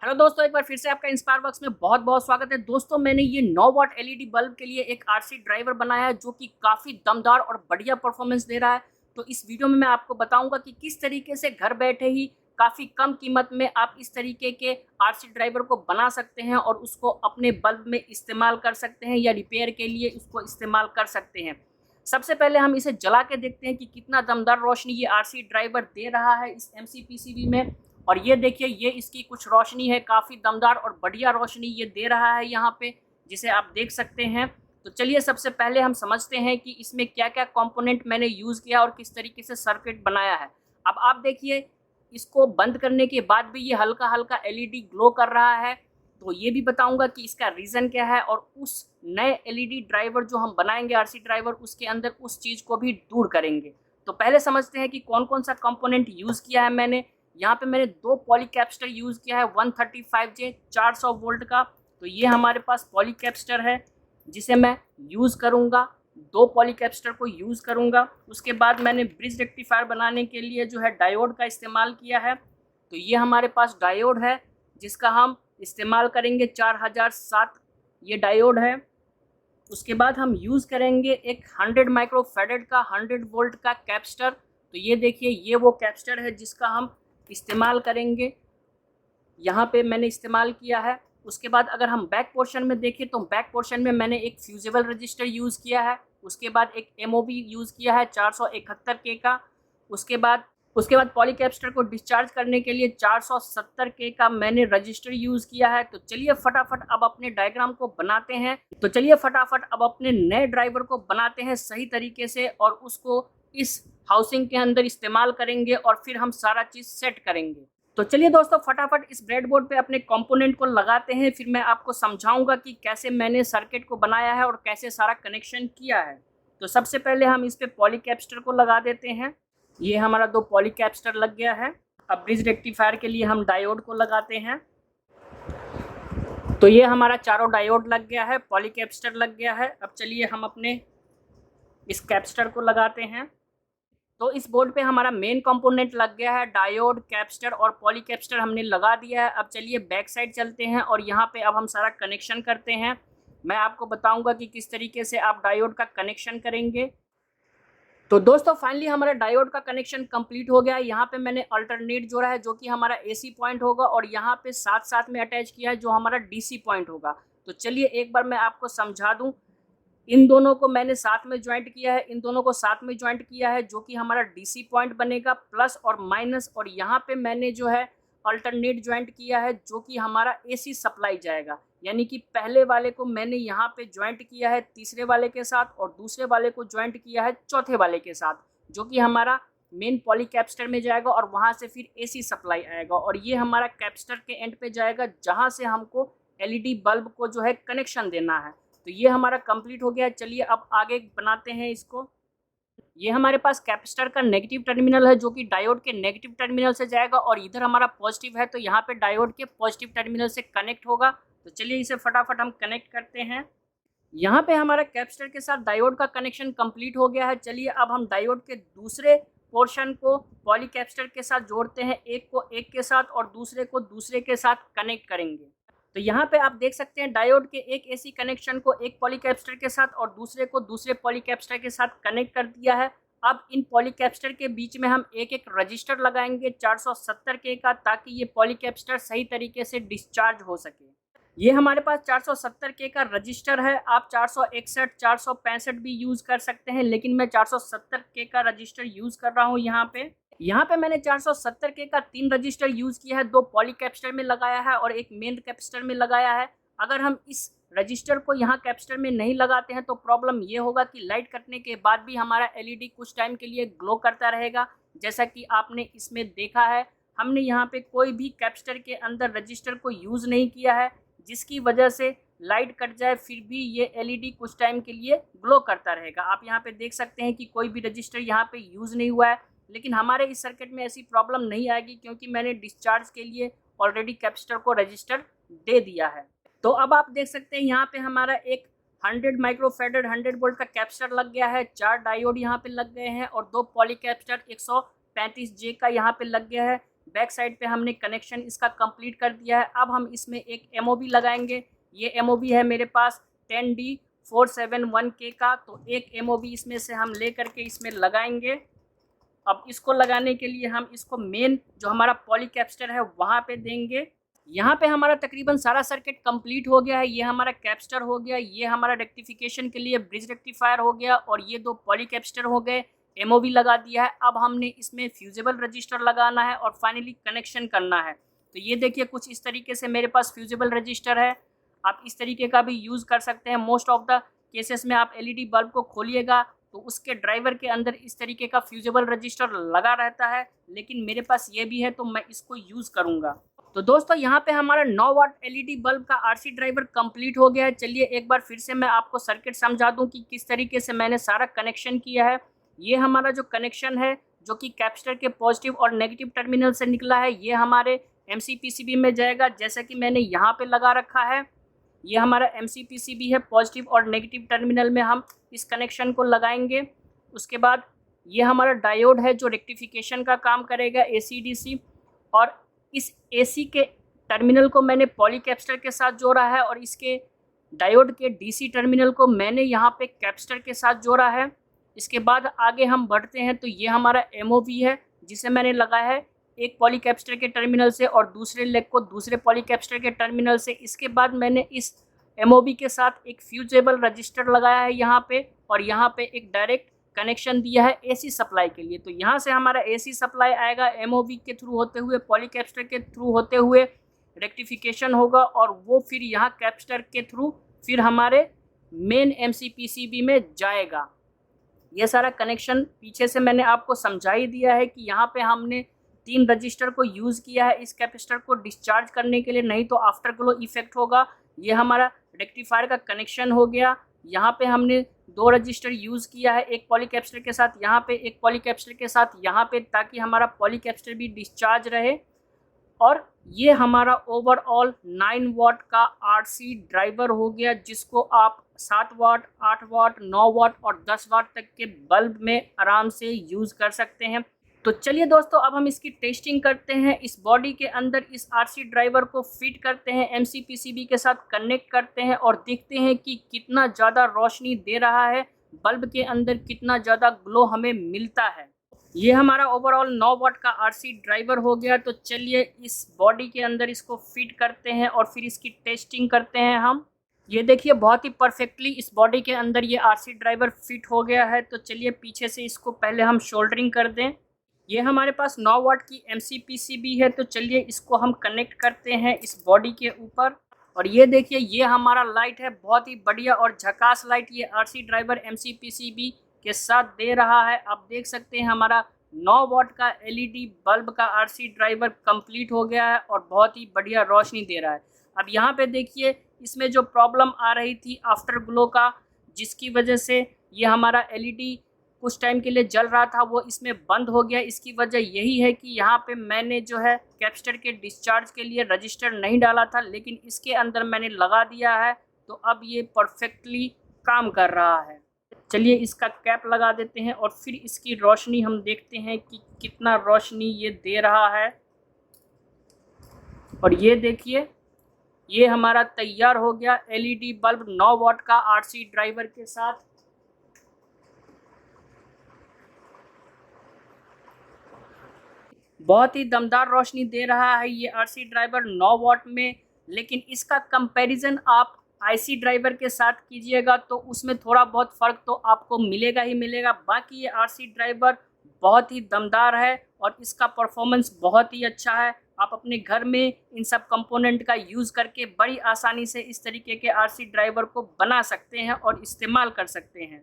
Hello दोस्तों, एक बार फिर से आपका इंस्पायर वर्क्स में बहुत बहुत स्वागत है। दोस्तों, मैंने ये 9 वाट एलईडी बल्ब के लिए एक आरसी ड्राइवर बनाया है जो कि काफ़ी दमदार और बढ़िया परफॉर्मेंस दे रहा है। तो इस वीडियो में मैं आपको बताऊंगा कि किस तरीके से घर बैठे ही काफ़ी कम कीमत में आप इस तरीके के आरसी ड्राइवर को बना सकते हैं और उसको अपने बल्ब में इस्तेमाल कर सकते हैं या रिपेयर के लिए उसको इस्तेमाल कर सकते हैं। सबसे पहले हम इसे जला के देखते हैं कि कितना दमदार रोशनी ये आरसी ड्राइवर दे रहा है इस एमसीपीसीबी में। और ये देखिए, ये इसकी कुछ रोशनी है, काफ़ी दमदार और बढ़िया रोशनी ये दे रहा है यहाँ पे, जिसे आप देख सकते हैं। तो चलिए सबसे पहले हम समझते हैं कि इसमें क्या क्या कंपोनेंट मैंने यूज़ किया और किस तरीके से सर्किट बनाया है। अब आप देखिए, इसको बंद करने के बाद भी ये हल्का हल्का एलईडी ग्लो कर रहा है। तो ये भी बताऊंगा कि इसका रीज़न क्या है और उस नए एलईडी ड्राइवर जो हम बनाएंगे आरसी ड्राइवर, उसके अंदर उस चीज़ को भी दूर करेंगे। तो पहले समझते हैं कि कौन कौन सा कंपोनेंट यूज़ किया है मैंने। यहाँ पे मैंने 2 पॉलीकैप्स्टर यूज़ किया है 135J 400 वोल्ट का। तो ये हमारे पास पॉलीकैप्स्टर है जिसे मैं यूज़ करूँगा, 2 पॉलीकैप्स्टर को यूज़ करूँगा। उसके बाद मैंने ब्रिज रेक्टिफायर बनाने के लिए जो है डायोड का इस्तेमाल किया है। तो ये हमारे पास डायोड है जिसका हम इस्तेमाल करेंगे 4007, ये डायोड है। उसके बाद हम यूज़ करेंगे एक 100 माइक्रोफैरेड का 100 वोल्ट का कैप्स्टर। तो ये देखिए, ये वो कैप्स्टर है जिसका हम इस्तेमाल करेंगे, यहाँ पे मैंने इस्तेमाल किया है। उसके बाद अगर हम बैक पोर्शन में देखें तो बैक पोर्शन में मैंने एक फ्यूजिबल रजिस्टर यूज़ किया है। उसके बाद एक एमओबी यूज़ किया है 471K का। उसके बाद पॉलीकैप्स्टर को डिस्चार्ज करने के लिए 470K का मैंने रजिस्टर यूज़ किया है। तो चलिए फटाफट अब अपने डायग्राम को बनाते हैं। तो चलिए फटाफट अब अपने नए ड्राइवर को बनाते हैं सही तरीके से और उसको इस हाउसिंग के अंदर इस्तेमाल करेंगे और फिर हम सारा चीज़ सेट करेंगे। तो चलिए दोस्तों, फटाफट इस ब्रेडबोर्ड पे अपने कंपोनेंट को लगाते हैं, फिर मैं आपको समझाऊंगा कि कैसे मैंने सर्किट को बनाया है और कैसे सारा कनेक्शन किया है। तो सबसे पहले हम इस पे पॉलीकैप्स्टर को लगा देते हैं। ये हमारा 2 पॉलीकैप्स्टर लग गया है। अब ब्रिज रेक्टिफायर के लिए हम डायोड को लगाते हैं। तो ये हमारा चारों डायोड लग गया है, पॉलीकैप्स्टर लग गया है। अब चलिए हम अपने इस कैप्स्टर को लगाते हैं। तो इस बोर्ड पे हमारा मेन कंपोनेंट लग गया है, डायोड, कैप्स्टर और पॉलीकैप्स्टर हमने लगा दिया है। अब चलिए बैक साइड चलते हैं और यहाँ पे अब हम सारा कनेक्शन करते हैं। मैं आपको बताऊंगा कि किस तरीके से आप डायोड का कनेक्शन करेंगे। तो दोस्तों, फाइनली हमारा डायोड का कनेक्शन कंप्लीट हो गया है। यहाँ पे मैंने अल्टरनेट जोड़ा है जो कि हमारा एसी पॉइंट होगा और यहाँ पे साथ साथ में अटैच किया है जो हमारा डीसी पॉइंट होगा। तो चलिए एक बार मैं आपको समझा दूँ। इन दोनों को मैंने साथ में ज्वाइंट किया है, इन दोनों को साथ में ज्वाइंट किया है जो कि हमारा डीसी पॉइंट बनेगा, प्लस और माइनस। और यहाँ पे मैंने जो है अल्टरनेट ज्वाइंट किया है जो कि हमारा एसी सप्लाई जाएगा। यानी कि पहले वाले को मैंने यहाँ पे ज्वाइंट किया है तीसरे वाले के साथ और दूसरे वाले को ज्वाइंट किया है चौथे वाले के साथ, जो कि हमारा मेन पॉलीकैप्स्टर में जाएगा और वहाँ से फिर एसी सप्लाई आएगा। और ये हमारा कैप्स्टर के एंड पे जाएगा जहाँ से हमको एलईडी बल्ब को जो है कनेक्शन देना है। तो ये हमारा कंप्लीट हो गया। चलिए अब आगे बनाते हैं इसको। ये हमारे पास कैपेसिटर का नेगेटिव टर्मिनल है जो कि डायोड के नेगेटिव टर्मिनल से जाएगा और इधर हमारा पॉजिटिव है, तो यहाँ पे डायोड के पॉजिटिव टर्मिनल से कनेक्ट होगा। तो चलिए इसे फटाफट हम कनेक्ट करते हैं। यहाँ पे हमारा कैपेसिटर के साथ डायोड का कनेक्शन कंप्लीट हो गया है। चलिए अब हम डायोड के दूसरे पोर्शन को पॉलीकैप्सिटर के साथ जोड़ते हैं, एक को एक के साथ और दूसरे को दूसरे के साथ कनेक्ट करेंगे। तो यहाँ पे आप देख सकते हैं डायोड के एक एसी कनेक्शन को एक पॉलीकैप्सिटर के साथ और दूसरे को दूसरे पॉलीकैप्सिटर के साथ कनेक्ट कर दिया है। अब इन पॉलीकैप्सिटर के बीच में हम एक एक रजिस्टर लगाएंगे 470K का, ताकि ये पॉलीकैप्सिटर सही तरीके से डिस्चार्ज हो सके। ये हमारे पास 470K का रजिस्टर है। आप 461, 465 भी यूज़ कर सकते हैं, लेकिन मैं 470K का रजिस्टर यूज़ कर रहा हूँ। यहाँ पे मैंने 470K का 3 रजिस्टर यूज़ किया है, 2 पॉलीकैप्सिटर में लगाया है और एक मेन कैपेसिटर में लगाया है। अगर हम इस रजिस्टर को यहाँ कैपेसिटर में नहीं लगाते हैं तो प्रॉब्लम ये होगा कि लाइट कटने के बाद भी हमारा एलईडी कुछ टाइम के लिए ग्लो करता रहेगा, जैसा कि आपने इसमें देखा है। हमने यहाँ पे कोई भी कैपेसिटर के अंदर रजिस्टर को यूज़ नहीं किया है, जिसकी वजह से लाइट कट जाए फिर भी ये एलईडी कुछ टाइम के लिए ग्लो करता रहेगा। आप यहाँ पे देख सकते हैं कि कोई भी रजिस्टर यहाँ पे यूज़ नहीं हुआ है, लेकिन हमारे इस सर्किट में ऐसी प्रॉब्लम नहीं आएगी क्योंकि मैंने डिस्चार्ज के लिए ऑलरेडी कैपेसिटर को रजिस्टर दे दिया है। तो अब आप देख सकते हैं यहाँ पे हमारा एक 100 माइक्रोफैरेड 100 वोल्ट का कैपेसिटर लग गया है, 4 डायोड यहाँ पे लग गए हैं और 2 पॉलीकैप्सिटर 135J का यहाँ पे लग गया है, बैक साइड पे हमने कनेक्शन इसका कंप्लीट कर दिया है। अब हम इसमें एक एमओबी लगाएंगे। ये एमओबी है मेरे पास 10D471K का, तो एक एमओबी इसमें से हम ले करके इसमें लगाएंगे। अब इसको लगाने के लिए हम इसको मेन जो हमारा पॉलीकैप्स्टर है वहाँ पे देंगे। यहाँ पे हमारा तकरीबन सारा सर्किट कंप्लीट हो गया है। ये हमारा कैप्स्टर हो गया, ये हमारा रेक्टिफिकेशन के लिए ब्रिज रेक्टिफायर हो गया, और ये दो पॉलीकैप्स्टर हो गए। एमओबी लगा दिया है। अब हमने इसमें फ्यूजेबल रजिस्टर लगाना है और फाइनली कनेक्शन करना है। तो ये देखिए कुछ इस तरीके से मेरे पास फ्यूजेबल रजिस्टर है। आप इस तरीके का भी यूज़ कर सकते हैं। मोस्ट ऑफ द केसेस में आप एलईडी बल्ब को खोलिएगा तो उसके ड्राइवर के अंदर इस तरीके का फ्यूजेबल रजिस्टर लगा रहता है, लेकिन मेरे पास ये भी है तो मैं इसको यूज़ करूँगा। तो दोस्तों यहाँ पे हमारा 9 वाट एलईडी बल्ब का आरसी ड्राइवर कंप्लीट हो गया है। चलिए एक बार फिर से मैं आपको सर्किट समझा दूँ कि किस तरीके से मैंने सारा कनेक्शन किया है। ये हमारा जो कनेक्शन है जो कि कैपेसिटर के पॉजिटिव और नेगेटिव टर्मिनल से निकला है, ये हमारे एमसीपीसीबी में जाएगा, जैसा कि मैंने यहाँ पे लगा रखा है। ये हमारा एमसीपीसीबी है, पॉजिटिव और नेगेटिव टर्मिनल में हम इस कनेक्शन को लगाएंगे। उसके बाद ये हमारा डायोड है जो रेक्टिफिकेशन का काम करेगा, एसी डीसी, और इस एसी के टर्मिनल को मैंने पॉलीकैप्स्टर के साथ जोड़ा है और इसके डायोड के डीसी टर्मिनल को मैंने यहाँ पे कैपेसिटर के साथ जोड़ा है। इसके बाद आगे हम बढ़ते हैं तो ये हमारा एमओवी है जिसे मैंने लगाया है एक पॉलीकैप्स्टर के टर्मिनल से और दूसरे लेग को दूसरे पॉलीकैप्स्टर के टर्मिनल से। इसके बाद मैंने इस एमओवी के साथ एक फ्यूजेबल रजिस्टर लगाया है यहाँ पे, और यहाँ पे एक डायरेक्ट कनेक्शन दिया है एसी सप्लाई के लिए। तो यहाँ से हमारा एसी सप्लाई आएगा एमओवी के थ्रू होते हुए, पॉलीकैप्स्टर के थ्रू होते हुए रेक्टिफिकेशन होगा, और वो फिर यहाँ कैपेसिटर के थ्रू फिर हमारे मेन एमसीपीसीबी में जाएगा। ये सारा कनेक्शन पीछे से मैंने आपको समझा ही दिया है कि यहाँ पे हमने 3 रजिस्टर को यूज़ किया है इस कैपेसिटर को डिस्चार्ज करने के लिए, नहीं तो आफ्टर ग्लो इफेक्ट होगा। ये हमारा रेक्टिफायर का कनेक्शन हो गया। यहाँ पे हमने 2 रजिस्टर यूज़ किया है, एक पॉलीकैप्स्टर के साथ यहाँ पे, एक पॉलीकैप्स्टर के साथ यहाँ पे, ताकि हमारा पॉलीकैप्स्टर भी डिस्चार्ज रहे। और ये हमारा ओवरऑल 9 वाट का आरसी ड्राइवर हो गया, जिसको आप 7 वाट, 8 वाट, 9 वाट और 10 वाट तक के बल्ब में आराम से यूज़ कर सकते हैं। तो चलिए दोस्तों अब हम इसकी टेस्टिंग करते हैं। इस बॉडी के अंदर इस आरसी ड्राइवर को फिट करते हैं, एमसीपीसीबी के साथ कनेक्ट करते हैं और देखते हैं कि कितना ज़्यादा रोशनी दे रहा है, बल्ब के अंदर कितना ज़्यादा ग्लो हमें मिलता है। ये हमारा ओवरऑल 9 वाट का आरसी ड्राइवर हो गया। तो चलिए इस बॉडी के अंदर इसको फिट करते हैं और फिर इसकी टेस्टिंग करते हैं हम। ये देखिए बहुत ही परफेक्टली इस बॉडी के अंदर ये आरसी ड्राइवर फिट हो गया है। तो चलिए पीछे से इसको पहले हम शोल्डरिंग कर दें। ये हमारे पास 9 वाट की एमसीपीसीबी है। तो चलिए इसको हम कनेक्ट करते हैं इस बॉडी के ऊपर। और ये देखिए ये हमारा लाइट है, बहुत ही बढ़िया और झकास लाइट ये आरसी ड्राइवर एमसीपीसीबी के साथ दे रहा है। आप देख सकते हैं हमारा 9 वाट का एलईडी बल्ब का आरसी ड्राइवर कंप्लीट हो गया है और बहुत ही बढ़िया रोशनी दे रहा है। अब यहाँ पे देखिए इसमें जो प्रॉब्लम आ रही थी आफ्टर ग्लो का, जिसकी वजह से ये हमारा एलईडी कुछ टाइम के लिए जल रहा था, वो इसमें बंद हो गया। इसकी वजह यही है कि यहाँ पे मैंने जो है कैपेसिटर के डिस्चार्ज के लिए रजिस्टर नहीं डाला था, लेकिन इसके अंदर मैंने लगा दिया है। तो अब ये परफेक्टली काम कर रहा है। चलिए इसका कैप लगा देते हैं और फिर इसकी रोशनी हम देखते हैं कि कितना रोशनी ये दे रहा है। और ये देखिए ये हमारा तैयार हो गया एलईडी बल्ब 9 वाट का आरसी ड्राइवर के साथ। बहुत ही दमदार रोशनी दे रहा है ये आरसी ड्राइवर 9 वाट में, लेकिन इसका कंपैरिजन आप आईसी ड्राइवर के साथ कीजिएगा तो उसमें थोड़ा बहुत फ़र्क तो आपको मिलेगा ही मिलेगा। बाकी ये आरसी ड्राइवर बहुत ही दमदार है और इसका परफॉर्मेंस बहुत ही अच्छा है। आप अपने घर में इन सब कंपोनेंट का यूज़ करके बड़ी आसानी से इस तरीके के आरसी ड्राइवर को बना सकते हैं और इस्तेमाल कर सकते हैं।